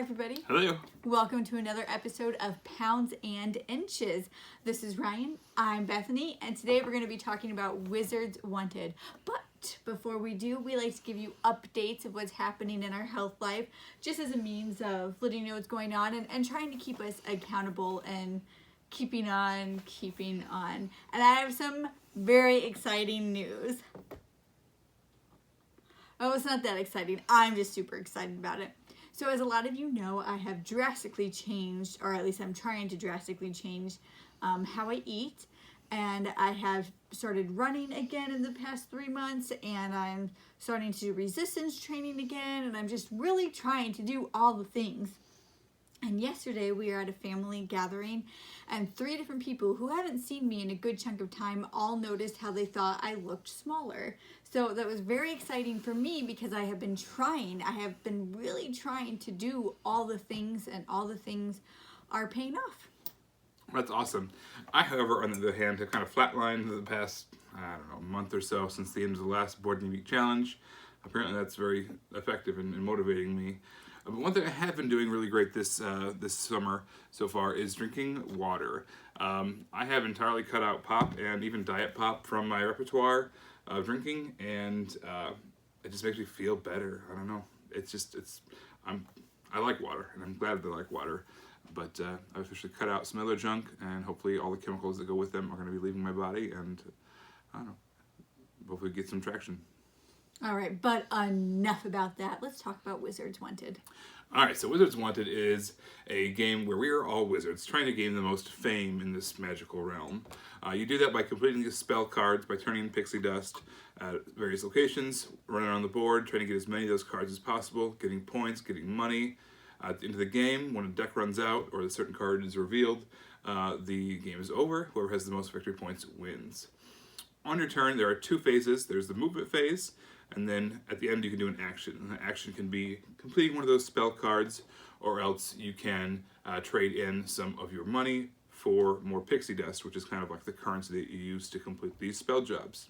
everybody. Hello. Welcome to another episode of Pounds and Inches. This is Ryan, I'm Bethany, and today we're going to be talking about Wizards Wanted. But before we do, we like to give you updates of what's happening in our health life, just as a means of letting you know what's going on and trying to keep us accountable and keeping on. And I have some very exciting news. Oh, it's not that exciting. I'm just super excited about it. So as a lot of you know, I have drastically changed, or at least I'm trying to drastically change how I eat. And I have started running again in the past 3 months, and I'm starting to do resistance training again, and I'm just really trying to do all the things. And yesterday we were at a family gathering, and 3 different people who haven't seen me in a good chunk of time all noticed how they thought I looked smaller. So that was very exciting for me because I have been really trying to do all the things, and all the things are paying off. That's awesome. I, however, on the other hand, have kind of flatlined the past, month or so since the end of the last Board Game Week challenge. Apparently that's very effective in motivating me. But one thing I have been doing really great this summer so far is drinking water. I have entirely cut out pop and even diet pop from my repertoire of drinking, and it just makes me feel better. I don't know. I like water, and I'm glad that I like water. But I've officially cut out some other junk, and hopefully all the chemicals that go with them are going to be leaving my body, and I don't know, hopefully get some traction. All right, but enough about that. Let's talk about Wizards Wanted. All right, so Wizards Wanted is a game where we are all wizards, trying to gain the most fame in this magical realm. You do that by completing the spell cards, by turning in pixie dust at various locations, running around the board, trying to get as many of those cards as possible, getting points, getting money. At the end of the game, when a deck runs out or a certain card is revealed, the game is over. Whoever has the most victory points wins. On your turn, there are 2 phases. There's the movement phase, and then at the end you can do an action. And the action can be completing one of those spell cards, or else you can trade in some of your money for more pixie dust, which is kind of like the currency that you use to complete these spell jobs.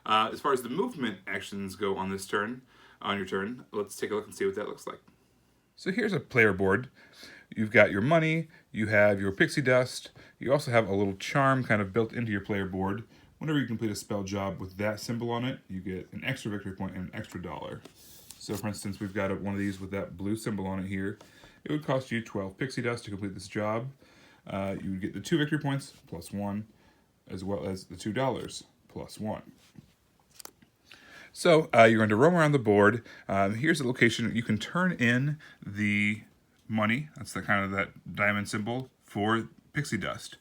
As far as the movement actions go on your turn, let's take a look and see what that looks like. So here's a player board. You've got your money, you have your pixie dust, you also have a little charm kind of built into your player board. Whenever you complete a spell job with that symbol on it, you get an extra victory point and an extra $1. So for instance, we've got one of these with that blue symbol on it here. It would cost you 12 pixie dust to complete this job. You would get the 2 victory points plus 1, as well as the $2 plus 1. So you're going to roam around the board. Here's a location you can turn in the money. That's the kind of that diamond symbol for pixie dust.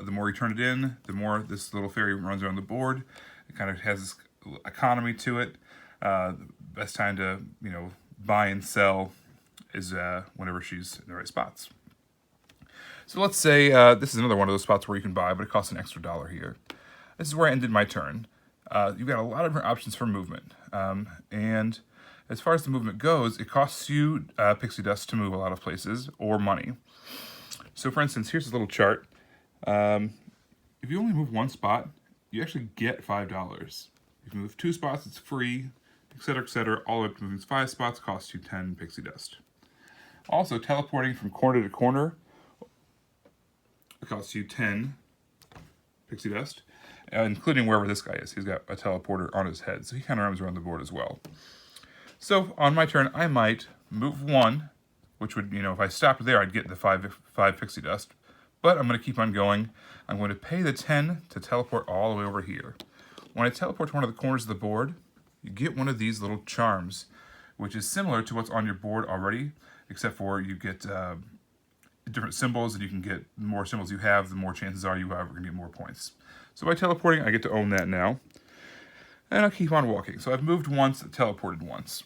The more you turn it in, the more this little fairy runs around the board. It kind of has this economy to it. The best time to buy and sell is whenever she's in the right spots. So let's say this is another one of those spots where you can buy, but it costs an extra $1 here. This is where I ended my turn. You've got a lot of different options for movement. And as far as the movement goes, it costs you pixie dust to move a lot of places, or money. So for instance, here's a little chart. If you only move 1 spot, you actually get $5. If you move 2 spots, it's free, etc. All the way up to moving 5 spots costs you 10 pixie dust. Also, teleporting from corner to corner costs you 10 pixie dust. Including wherever this guy is. He's got a teleporter on his head, so he kind of roams around the board as well. So on my turn, I might move 1, which would, if I stopped there, I'd get the 5 pixie dust. But I'm going to keep on going. I'm going to pay the 10 to teleport all the way over here. When I teleport to one of the corners of the board, you get one of these little charms, which is similar to what's on your board already, except for you get different symbols, and you can get the more symbols you have, the more chances are you are going to get more points. So by teleporting, I get to own that now. And I'll keep on walking. So I've moved once, teleported once.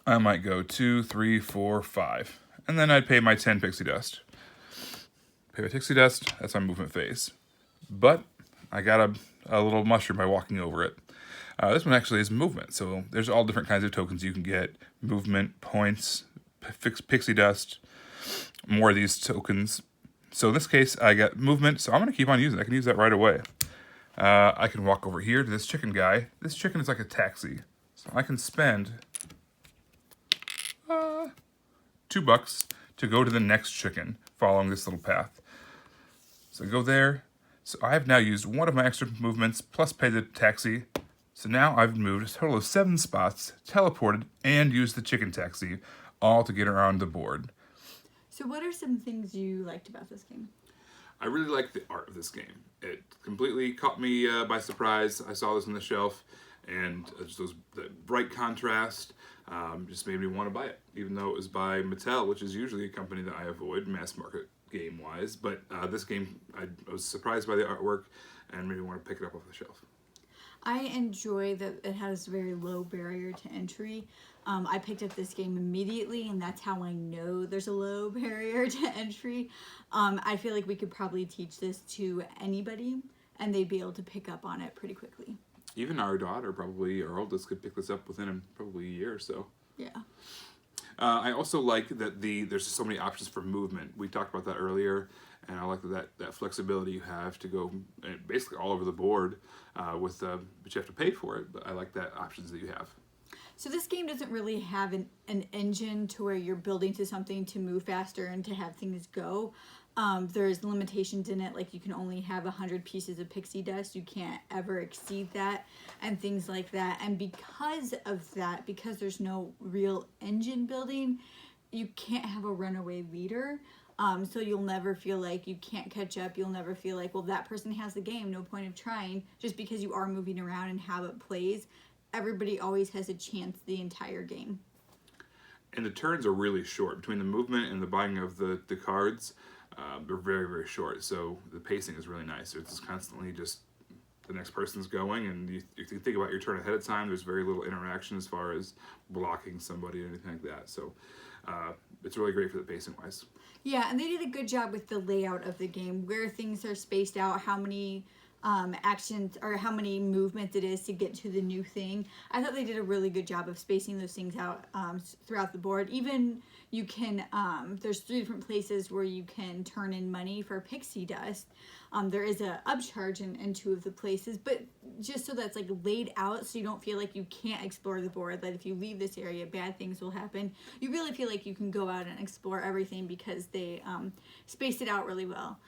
I might go 2, 3, 4, 5. And then I'd pay my 10 pixie dust. Pay my pixie dust, that's my movement phase. But I got a little mushroom by walking over it. This one actually is movement. So there's all different kinds of tokens you can get. Movement, points, pixie dust, more of these tokens. So in this case, I got movement, so I'm going to keep on using it. I can use that right away. I can walk over here to this chicken guy. This chicken is like a taxi. So I can spend $2 to go to the next chicken following this little path. So go there. So I have now used one of my extra movements plus paid the taxi. So now I've moved a total of 7 spots, teleported, and used the chicken taxi, all to get around the board. So what are some things you liked about this game? I really like the art of this game. It completely caught me by surprise. I saw this on the shelf, and just the bright contrast just made me want to buy it, even though it was by Mattel, which is usually a company that I avoid mass market game-wise. But this game, I was surprised by the artwork and made me want to pick it up off the shelf. I enjoy that it has a very low barrier to entry. I picked up this game immediately, and that's how I know there's a low barrier to entry. I feel like we could probably teach this to anybody, and they'd be able to pick up on it pretty quickly. Even our daughter, probably our oldest, could pick this up within probably a year or so. Yeah. I also like that there's so many options for movement. We talked about that earlier, and I like that flexibility you have to go basically all over the board but you have to pay for it. But I like that options that you have. So this game doesn't really have an engine to where you're building to something to move faster and to have things go. There's limitations in it, like you can only have 100 pieces of pixie dust. You can't ever exceed that and things like that. And because of that, because there's no real engine building, you can't have a runaway leader. So you'll never feel like you can't catch up. You'll never feel like, well, that person has the game, no point of trying. Just because you are moving around and how it plays, everybody always has a chance the entire game. And the turns are really short. Between the movement and the buying of the cards, they're very, very short. So the pacing is really nice. It's constantly just the next person's going, and if you think about your turn ahead of time, there's very little interaction as far as blocking somebody or anything like that. So it's really great for the pacing wise. Yeah, and they did a good job with the layout of the game, where things are spaced out, how many actions or how many movements it is to get to the new thing. I thought they did a really good job of spacing those things out throughout the board. Even you can, there's 3 different places where you can turn in money for pixie dust. There is a upcharge in 2 of the places, but just so that's like laid out so you don't feel like you can't explore the board, that if you leave this area, bad things will happen. You really feel like you can go out and explore everything because they spaced it out really well.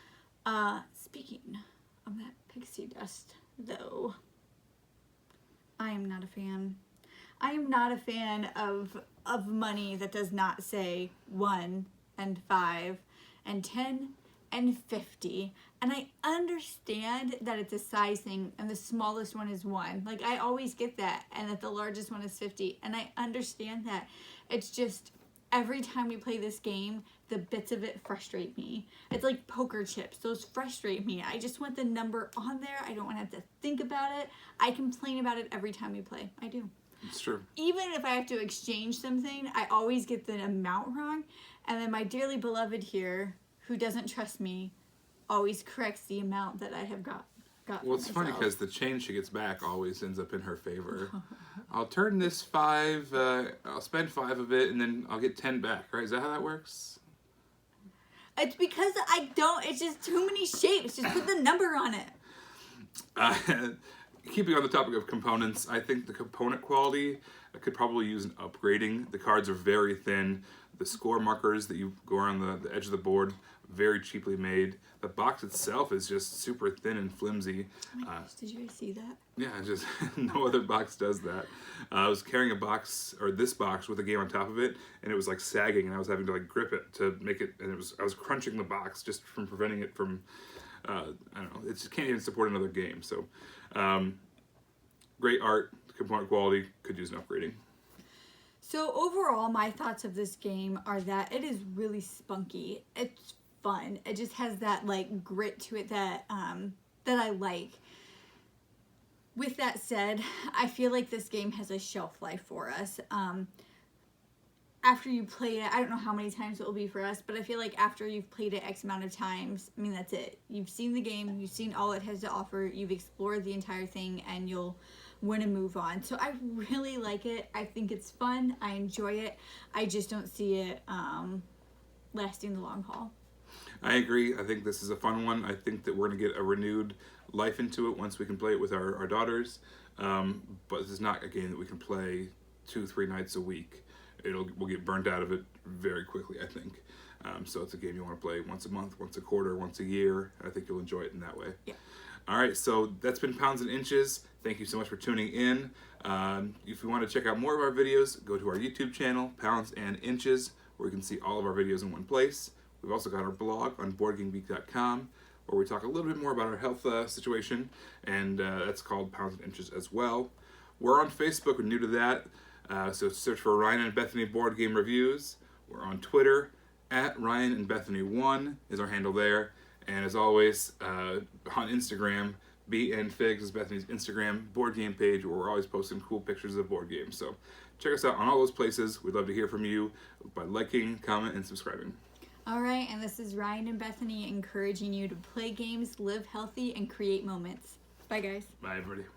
Speaking of that pixie dust, though, I am not a fan. I am not a fan of money that does not say 1 and 5 and 10 and 50. And I understand that it's a size thing and the smallest one is 1. Like, I always get that, and that the largest one is 50. And I understand that. It's just every time we play this game, the bits of it frustrate me. It's like poker chips. Those frustrate me. I just want the number on there. I don't want to have to think about it. I complain about it every time we play. I do. It's true. Even if I have to exchange something, I always get the amount wrong. And then my dearly beloved here, who doesn't trust me, always corrects the amount that I have got. Well, it's funny because the change she gets back always ends up in her favor. I'll turn this 5, I'll spend 5 of it, and then I'll get 10 back, right? Is that how that works? It's because I don't, it's just too many shapes. Just put the number on it. Keeping on the topic of components, I think the component quality could probably use an upgrading. The cards are very thin. The score markers that you go around the edge of the board, very cheaply made. The box itself is just super thin and flimsy. Oh my gosh, did you guys see that? Yeah, just no other box does that. I was carrying a box, or this box, with a game on top of it, and it was like sagging, and I was having to like grip it to make it, and I was crunching the box just from preventing it from, I don't know, it just can't even support another game. So, great art, component quality, could use an upgrading. So overall, my thoughts of this game are that it is really spunky. It's fun. It just has that like grit to it that that I like. With that said, I feel like this game has a shelf life for us. After you play it, I don't know how many times it will be for us, but I feel like after you've played it X amount of times, I mean, that's it. You've seen the game, you've seen all it has to offer, you've explored the entire thing, and you'll want to move on. So I really like it. I think it's fun. I enjoy it. I just don't see it lasting the long haul. I agree. I think this is a fun one. I think that we're going to get a renewed life into it once we can play it with our daughters. But this is not a game that we can play 2-3 nights a week. we'll get burnt out of it very quickly, I think. So it's a game you want to play once a month, once a quarter, once a year. I think you'll enjoy it in that way. Yeah. All right, so that's been Pounds and Inches. Thank you so much for tuning in. If you want to check out more of our videos, go to our YouTube channel, Pounds and Inches, where you can see all of our videos in one place. We've also got our blog on BoardGameGeek.com, where we talk a little bit more about our health situation, and that's called Pounds and Inches as well. We're on Facebook. We're new to that, so search for Ryan and Bethany Board Game Reviews. We're on Twitter, at Ryan and Bethany1 is our handle there. And as always, on Instagram, BNFigs is Bethany's Instagram board game page, where we're always posting cool pictures of board games. So check us out on all those places. We'd love to hear from you by liking, comment, and subscribing. All right, and this is Ryan and Bethany encouraging you to play games, live healthy, and create moments. Bye, guys. Bye, everybody.